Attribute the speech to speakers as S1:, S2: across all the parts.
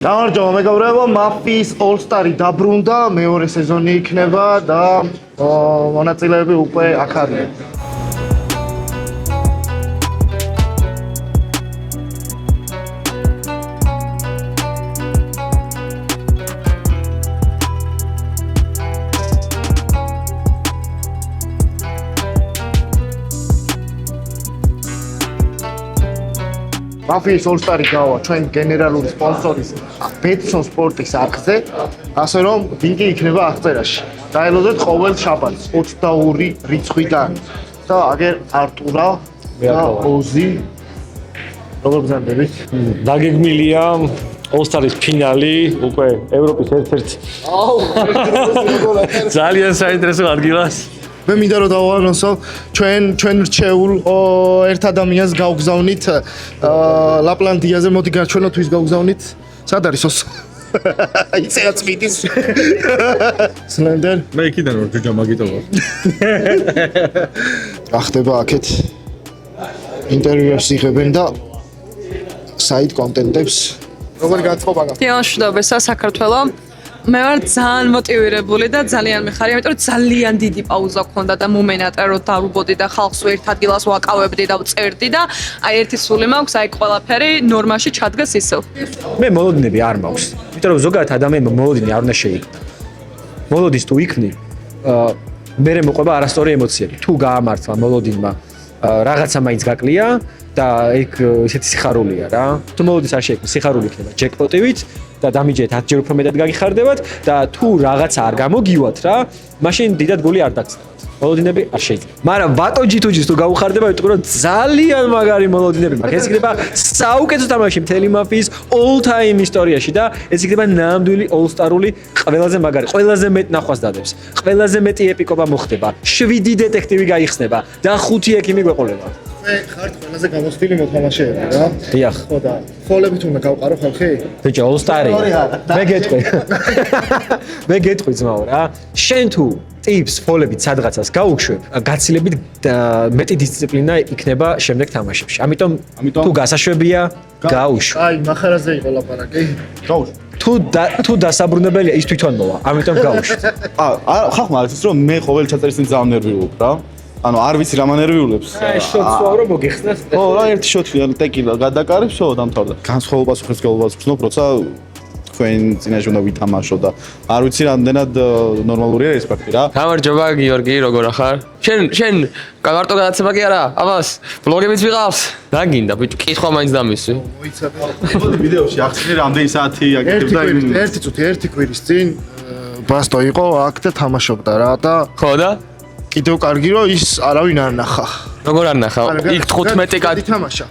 S1: გამარჯობა მეგობრებო, Mafis All-Star-ი დაბრუნდა, მეორე სეზონი იქნება და მონაწილეები უკვე აქ არიან. Mafis All-Star-ი გავა ჩვენ გენერალური სპონსორის Betson სპორტის არხზე, ასე რომ ლინკი იქნება აღწერაში. დაელოდეთ ყოველ შაბათს 22 რიცხვიდან და აგერ არტურა და ოზი როგორ გზანდებით?
S2: დაგეგმილია All-Star-ის ფინალი, უკვე ევროპის ერთ-ერთ ძალიან საინტერესო ადგილას.
S1: მე მინდა რომ დავანონსო ჩვენ რჩეულ ერთ ადამიანს გავგზავნით ლაპლანდიაზე, მოდი გაჩვენოთ ვის გავგზავნით. სად არის ოსო? იცეაც მიდის. სლენდერ.
S3: მე იქიდან ვარ ჯუჯა მაგიტოვა.
S1: ახდება აქეთ ინტერვიუებს იღებენ და საით კონტენტებს. როგორი განწყობა გაქვს?
S4: მშვიდობისა საქართველო. მე ვარ ძალიან მოტივირებული და ძალიან მიხარია, იმიტომ რომ ძალიან დიდი პაუზა გქონდა და მომენატრა რომ დავუბრუნდი და ხალხს ერთ ადგილას ვაკავებდი და ვწერდი და აი ერთი სული მაქვს, აი ყველაფერი ნორმაში ჩადგეს ისევ.
S2: მე მოლოდინები არ მაქვს. იმიტომ რომ ზოგადად ადამიანმა მოლოდინი არ უნდა შეიქმნა. მოლოდინს თუ იქნი, მე მოყვება არასწორი ემოციები. თუ გაამართლა მოლოდინმა რაღაცა მაინც გაკლია და ეგ ესეთი სიხარულია რა. თუ მოლოდინს არ შეიქმნა, სიხარული იქნება ჯეკპოტივით და დამიჯერეთ 10 ჯერ უფრო მეტად გაგიხარდებათ და თუ რაღაცა არ გამოგივათ რა, მაშინ დიდად გული არ დაგწევთ. მოლოდინები არ შეიძლება. მაგრამ ბატონჯი თუჯის თუ გაუხარდება, ვიტყვი რომ ძალიან მაგარი მოლოდინები მაქვს. ეს იქნება საუკეთესო თამაში მთელი Mafis all-time ისტორიაში და ეს იქნება ნამდვილი all-star-ული ყველაზე მაგარი, ყველაზე მეტ ნახვას დადებს. ყველაზე მეტი ეპიკობა მოხდება. 7 დეტექტივი გაიხსნება და 5 ექიმი გვეყოლება.
S1: მე ხართ ყველაზე გამოცდილი მოთამაშეები რა.
S2: დიახ.
S1: ხო და ფოლებით უნდა გავყარო ხალხი?
S2: ბიჭო, all-star-ი. მე გეტყვი. მე გეტყვი ძმაო რა. შენ თუ ტიპს ფოლებით სადღაცას გაუშვებ, გაცილებით მეტი დისციპლინა იქნება შემდეგ თამაშებში. ამიტომ თუ გასაშვებია, გაუშვ.
S1: აი, მახარაზე იყო ლაპარაკი. გაუშვ.
S2: თუ დასაბრუნებელია, ის თვითონ მოვა. ამიტომ გაუშვ.
S3: ხალხმა არის ის რომ მე ყოველ ჩაწერის წინ ძალიან ნერვიულობ რა. ანუ არ ვიცი რა მანერვიულებს.
S2: შოტს ვარო მოგიხსნას.
S3: ო, რა ერთი შოტი ან ტეკილა გადაკარებს, ხო, დამთავრდა. განსხვავებას უხერხებლობას ვცნობ, როცა თქვენ წინაშე უნდა ვითამაშო და არ ვიცი რამდენად ნორმალურია ეს ფაქტი რა.
S5: გამარჯობა გიორგი, როგორ ახარ? შენ კარტო გადაცემა კი არა? აბას, ბლოგებიც ვიყავს? რა გინდა, ბიჭო, კითხვა მაინც დამისვი.
S3: მოიცადე ვიდეოში ახსნე რამდენი საათი აკეთებ და
S1: ერთი წუთი, ერთი კვირის წინ ბასტო იყო აქ და თამაშობდა რა და
S5: ხო და?
S1: კიდევ კარგი რომ ის არავინ არ ნახა.
S5: როგორ არ ნახა? იქ 15 კაცი
S1: თამაშა.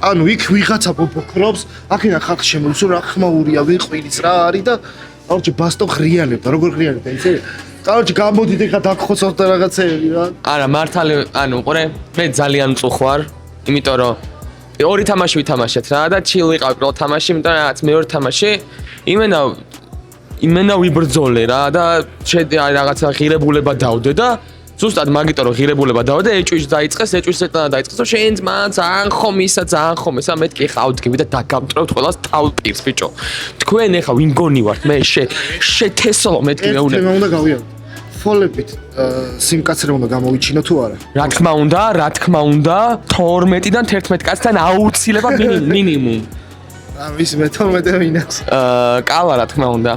S1: ანუ იქ ვიღაცა ბობოქრობს, აქედან ხალხი შემოიცო რა ხმაურია, ვიყვირის რა არის და კაროჩე ბასტო ღრიანებდა, როგორ ღრიანებდა იცი? კაროჩე გამოდით ეხა დაგხოცოთ და რაღაცეები რა.
S5: არა, მართალი, ანუ ყურე, მე ძალიან მწუხვარ, იმიტომ რომ ორი თამაში ვითამაშეთ რა და ჩილ ვიყავ პირველ თამაში, იმიტომ რომ რაღაც მეორე თამაში იმენა ვიბრძოლე რა და შედი რაღაცა ღირებულება დავდე და ზუსტად მაგიტო რომ ღირებულება დავდე ეჭვიც დაიწყეს, ეჭვის ეტანა დაიწყეს, რომ შენ ძმა ძალიან ხომისა, მეთქი ხავდგები და დაგამტრევთ ყველას თავპირს ბიჭო. თქვენ ეხა ვინ გონი ვართ? მე შეთესლო მეთქი მეუნე.
S1: მე უნდა გავიაროთ. ფოლებით სიმკაცრე უნდა გამოვიჩინო თუ არა?
S5: რა თქმა უნდა, 12-დან 11 კაცთან აუცილებლად მინიმუმ.
S1: ის მე 12 მინახს.
S5: კალა რა თქმა უნდა.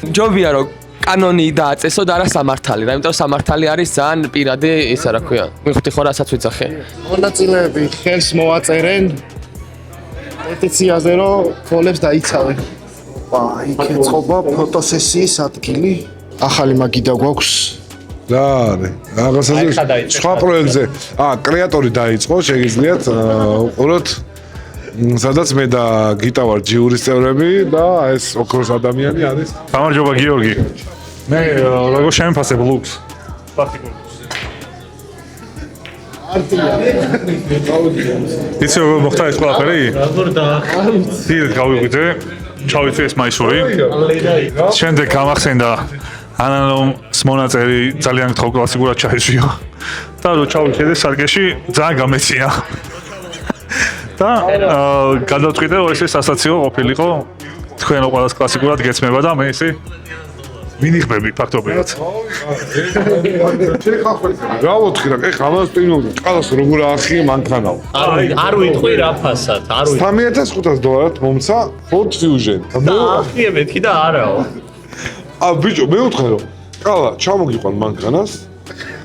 S5: ჯობია რომ კანონი დააწესო და არა სამართალი რა, იმიტომ რომ სამართალი არის ძალიან პირადი ისა რა ქვია. მიხუთი ხო რასაც ვიცახე.
S1: მონაწილეები ხელს მოაწერენ პეტიციაზე რომ ფოლებს დაიცავენ. იქ ეწყობა ფოტოსესიის ადგილი. ახალი მაგიდა გვაქვს.
S6: რა არის? რაღაცაზე სხვა პროექტზე. კრეატორი დაიწყო, შეგიძლიათ უყუროთ. სადაც მე და გიტა ვარ ჯიურის წევრები და ეს ოქროს ადამიანი არის.
S7: გამარჯობა გიორგი. მე როგორ შემიფასებ ლუქს? პარტიკულს. იცი როგორ მოხდა ეს ყველაფერი?
S2: როგორ დაახალეთ?
S7: დიდ გავიღვიძე, ჩავიცი ეს მაისური. შემდეგ გამახსენდა ანანოს მონაწერი ძალიან გთხოვ კლასიკურად ჩაეშვიო. და რო ჩავიხედე სარკეში ძალიან გამეცია. და გადავწყვიტე რომ ეს სასაცილო ყოფილიყო თქვენ ყველას კლასიკურად გეცმება და მე ესე ვინიხმები ფაქტობრივად.
S6: რა ვოთხი რა, ეხლა ამას პინოდი, ყალას როგორ აახიე მანქანაო.
S8: არ ვიტყვი რა ფასად, არ ვიტყვი.
S6: $3500 მომცა Ford Fusion.
S8: ახიე მეთქი და არაო.
S6: ბიჭო, მე ვთქვა რომ ყალა ჩამოგიყვან მანქანას.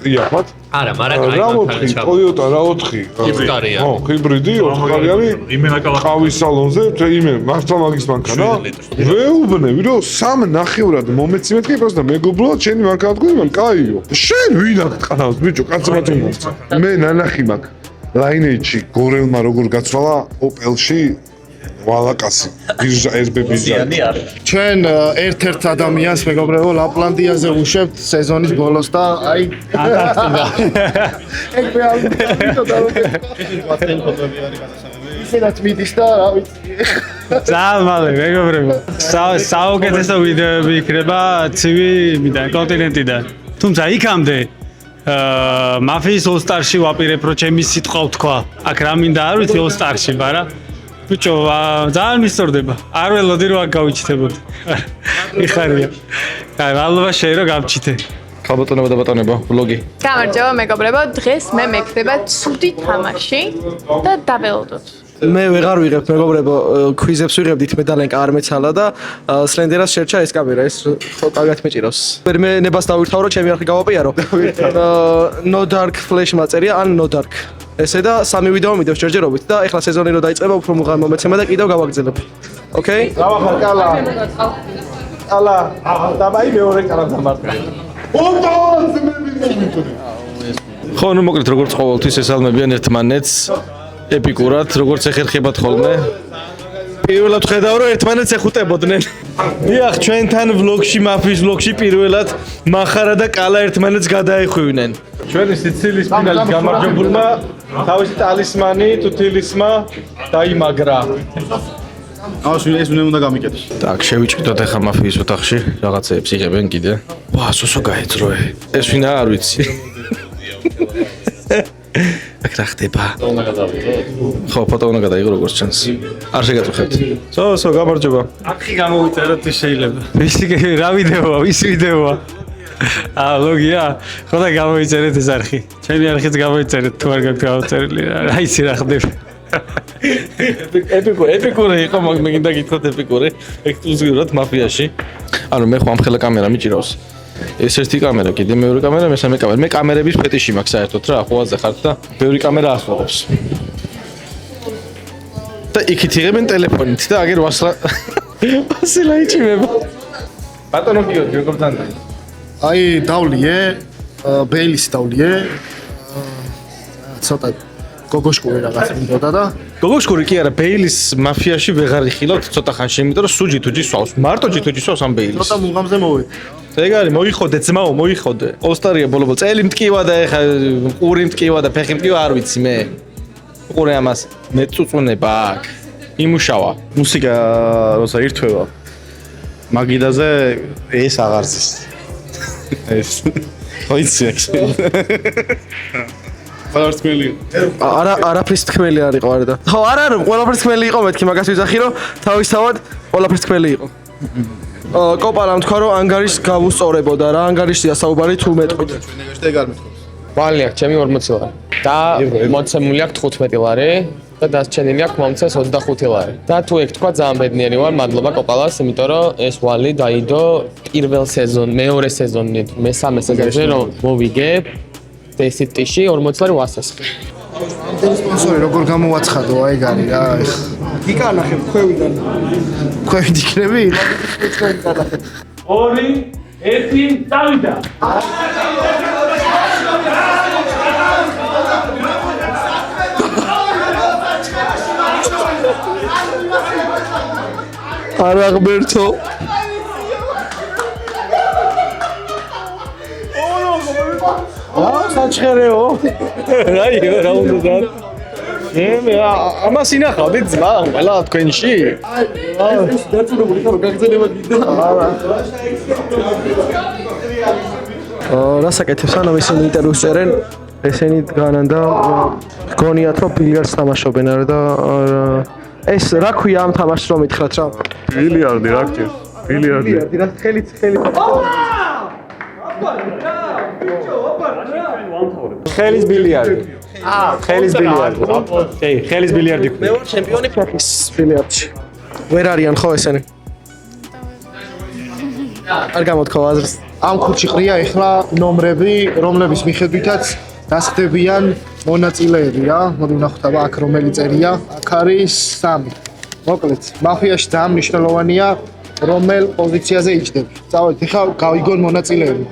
S6: იახმად.
S8: არა, მაგრამ
S6: რა ვოთხი, Toyota რა ვოთხი.
S8: ჰიბრიდია.
S6: ხო, ჰიბრიდი, 4 ხარიანი.
S7: იმენა კალახი.
S6: ყავის სალონზე, იმენ მართლა მაგის მანქანა. ვეუბნები რომ 3.5-ად მომეცი მეთქი просто მეგობრულად შენი მანქანა თქვი მან კაიო. შენ ვინ აქ ყავს ბიჭო, კაცმაც უმოწა. მე ნანახი მაქვს. Lineage-ში გორელმა როგორ გაცვალა Opel-ში ვალაკასი. ბირჟა RB ბირჟა.
S1: ჩვენ ერთ-ერთ ადამიანს მეგობრებო ლაპლანდიაზე ვუშვებთ სეზონის ბოლოს და აი ეგრე ისედაც მიდის და რა ვიცი
S9: ძალიან მალე მეგობრებო საუკეთესო ვიდეოები იქნება ცივი იმიდან კონტინენტიდან თუმცა იქამდე მაფიის ოლსტარში ვაპირებ რომ ჩემი სიტყვა ვთქვა აქ რა მინდა არ ვიცი ოლსტარში მაგრამ ბიჭო ძალიან მისწორდება არ ველოდი რომ აქ გავიჩიტებოდი იხარია აი მადლობა შენ რომ გამჩიტე
S5: ხალბატონებო და ბატონებო ვლოგი
S4: გამარჯობა მეგობრებო დღეს მე მექნება ცუდი თამაში და დაველოდოთ
S10: მე ვეღარ ვიღებ მეგობრებო ქვიზებს ვიღებდით მე დალენკა არ მეცალა და სლენდერას შერჩა ეს კამერა ეს ხო კარგად მეჭირავს მე ნებას დავირთავ რომ ჩემი არხი გავაპიარო no dark flash მაწერია ან no dark ესე და 3 ვიდეო მიდევს ჯერჯერობით და ეხლა სეზონი რო დაიწყება უფრო მუღარ მომეცემა და კიდევ გავაგრძელებ ოკეი
S3: გავახარ კალა დავაი მეორე კალა დამარტყა
S5: ხო ნუ მოკლედ როგორც ყოველთვის ესალმებიან ერთმანეთს ეპიკურად როგორც ეხერხებათ ხოლმე პირველად ხედავ რომ ერთმანეთს ეხუტებოდნენ დიახ ჩვენთან ვლოგში მაფიის ვლოგში პირველად მახარა და კალა ერთმანეთს გადაეხვივნენ ჩვენი სიცილის ფინალის გამარჯვებულმა თავისი ტალისმანი თუთილისმა დაიმაგრა
S3: ამას ეს უნდა გამიკეთოს
S5: так შევიჭიდოთ ახლა მაფიის ოთახში რაღაცეებს იღებენ კიდე ვა სოსო გაეძროე ეს ვინა არ ვიცი აქ რა ხდება? ხო, ფოტო უნდა გადაიღო როგორც ჩანს. არ შეგაწუხებთ. სო, გამარჯობა.
S9: აქი გამოვიწეროთ ის შეიძლება. ვისი რა ვიდეოა, ვის ვიდეოა? ლოგია, ხო და გამოვიწერეთ ეს არხი. ჩემი არხიც გამოვიწერეთ, თუ არ გაქვთ გავწერილი. რა იცი რა ხდება.
S5: ეპიკური იყო, მე გინდა გითხრათ ეპიკური, ექსკლუზიურად მაფიაში. ანუ მე ხო ამ ხელა კამერა მიჭირავს. ეს ერთი კამერა, კიდე მეორე კამერა, მესამე კამერა. მე კამერების ფეტიში მაქვს საერთოდ რა, ახლოაზე ხართ და ბევრი კამერა ახლობს. და იქით იღებენ ტელეფონით და აგერ ვასილა იჭიმება. ბატონო გიორგი, როგორ დანდა?
S1: აი დავლიე, ბეილის დავლიე. ცოტა გოგოშკური რაღაც მინდოდა და
S5: გოგოშკური კი არა, ბეილის მაფიაში ვეღარ იხილავთ ცოტა ხანში, იმიტომ რომ სუჯი თუჯი სვავს. მარტო ჯითუჯი სვავს ამ ბეილის.
S1: ცოტა მუღამზე მოვედი.
S5: ეგ არის, მოიხოდე ძმაო, მოიხოდე. ოსტარია ბოლო-ბოლო. წელი მტკივა და ეხა ყური მტკივა და ფეხი მტკივა არ ვიცი მე. ყური ამას მეწუწუნება აქ. იმუშავა.
S3: მუსიკა როცა ირთვევა. მაგიდაზე ეს აღარ ზის. ეს. ხოიცი აქ. ყველაფერს თქმელი.
S10: არაფერს თქმელი არ იყო არა და. ხო, არა, ყველაფერს თქმელი იყო მეთქი, მაგას ვიძახი რომ თავისთავად ყველაფერს თქმელი იყო. კოპალამ თქვა რომ ანგარის გავუსწორებოდა რა ანგარიშია საუბარი თუ მეტყვით.
S5: ბალი აქვს ჩემი 40 ლარი. და მოცემული აქვს 15 ლარი და დასჩენილი აქვს მომცეს 25 ლარი. და თუ ეგ თქვა ძალიან ბედნიერი ვარ, მადლობა კოპალას, იმიტომ რომ ეს ვალი დაიდო პირველ სეზონში, მეორე სეზონში, მესამე სეზონში რომ მოვიგებ დესიტიში 40 ლარი ვასასხი.
S1: სპონსორი როგორ გამოვაცხადო აი გარი რა იკანახებ ქვევიდან ქვევით იქნები
S9: 2 1 დავიდა
S10: არა ღმერთო
S5: საჩხერეო. რაიო, რა უნდა და? მე ამას ინახავდი ძმა, ყველა თქვენში.
S10: ეს დაწუნებული ხარ გაგზელება გინდა რასაკეთებს ანუ ისინი ინტერვიუს წერენ ესენი დგანან და გონიათ რომ ბილიარდს თამაშობენ არა და ეს რა ქვია ამ თამაშს რომ ითხრათ რა?
S7: ბილიარდი რა გჭირ? ბილიარდი.
S10: რა ხელით
S2: ხელის ბილიარდი. ხელის ბილიარდი. კი, ხელის ბილიარდი.
S10: მე ვარ ჩემპიონი ფეხის ბილიარდში. ვერ არიან ხო ესენი? არ გამოთქო აზრს.
S1: ამ ხუთში ყრია ეხლა ნომრები, რომლების მიხედვითაც დასხდებიან მონაწილეები რა. მოდი ვნახოთ აბა აქ რომელი წერია. აქ არის 3. მოკლედ, მაფიაში ძალიან მნიშვნელოვანია რომელ პოზიციაზე იჯდები. წავედით, ეხლა გავიგონ მონაწილეები.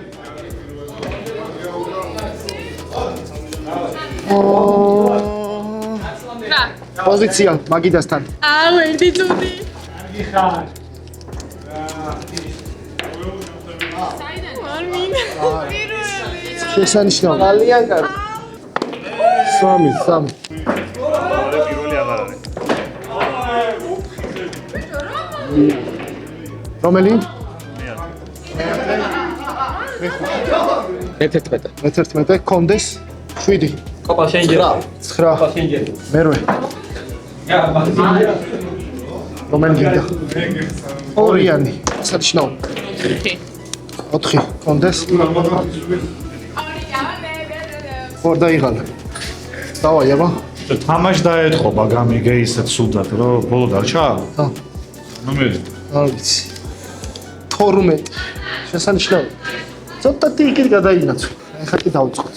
S1: პოზიცია მაგიდასთან.
S4: ვერდი ძუდი.
S1: შესანიშნავი. ძალიან კარგი. 3. რომელი? მე-11. კონდეს 7.
S8: კოპა შენჯერი.
S1: 9. მერვე. რომელი გინდა? ორიანი. საჩნაო. 4. კონდეს. ორ დაიღალა. დავაი აბა.
S7: თამაში დაეთყობა გამიგე ისეთ სუდად რომ ბოლო დარჩა?
S1: ხო.
S7: ნუ მე
S1: არ ვიცი. 12. შესანიშნავი. ცოტა ტიკი გადაინაცვლა. ეხლა კი დავწყოთ.